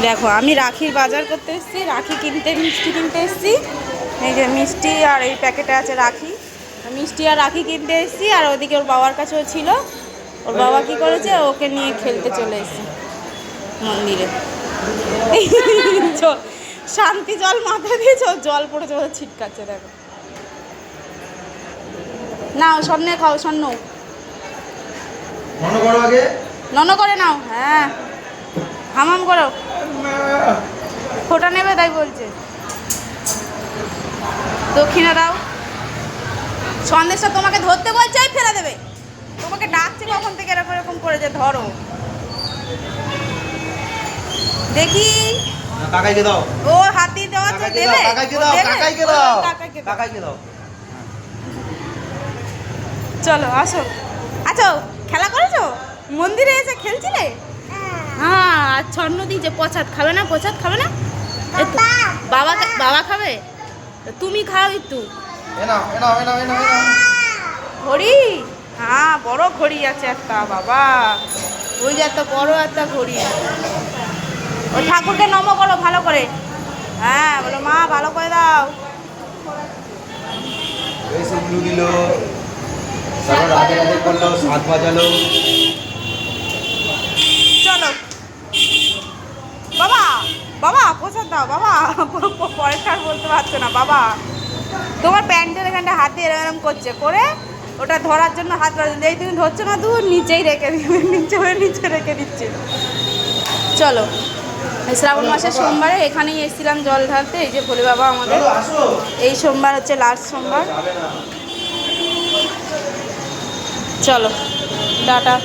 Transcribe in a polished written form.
দেখো আমি রাখির বাজার করতে এসেছি, রাখি কিনতে, মিষ্টি কিনতে এসেছি। এই যে মিষ্টি আর এই প্যাকেটে আছে রাখি, মিষ্টি আর রাখি কিনতে এসেছি। আর ওদিকে ওর বাবার কাছেও ছিল, ওর বাবা কি করেছে, ওকে নিয়ে খেলতে চলে এসেছি মন্দিরে। শান্তি জল মাথা দিয়েছ, জল পড়েছে, ও ছিটকাচ্ছে। দেখো নাও, স্বর্ণে খাও, স্বর্ণ নন করে নাও। হ্যাঁ হামাম করো, ফোটা নেবে তাই বলছে। দক্ষিণা দাও। সন্দেশটা তোমাকে ধরতে বলছে, ফেলে দেবে। তোমাকে ডাকছে কখন থেকে, এরকম এরকম করে যে ধরো। দেখি কাকাইকে দাও। ও হাতি দেওয়া তো দেবে, কাকাইকে দাও, কাকাইকে দাও, কাকাইকে দাও। চলো আসো। আচ্ছা খেলা করেছো, মন্দিরে এসে খেলছিলে? হ্যাঁ, আর ছন্ন দিয়েছে। প্রসাদ খাবে না? প্রসাদ খাবে না? বাবা বাবা খাবে, তুমি খাও একটু। ঘড়ি, হ্যাঁ বড় ঘড়ি আছে একটা বাবা, ওই যে একটা বড় একটা ঘড়ি। ওই ঠাকুরকে নম করো ভালো করে। হ্যাঁ বলো মা ভালো করে দাও। দিল, তারপর রাতে রাতে করলো, 7 বাজালো। চলো বাবা, বাবা প্রসাদ দাও বাবা। পরেরটা আর বলতে পারছো না বাবা। তোমার প্যান্টের এখানটা হাতে এরকম করছে, করে ওটা ধরার জন্য হাত বাড়াচ্ছে। এই তুমি ধরছো না, তুমি নিচেই রেখে দিবে, নিচে রেখে দিচ্ছে। চলো শ্রাবণ মাসের সোমবারে এখানেই এসেছিলাম জল ঢালতে। এই যে ভোলে বাবা আমাদের, এই সোমবার হচ্ছে লাস্ট সোমবার। চলো টাটা।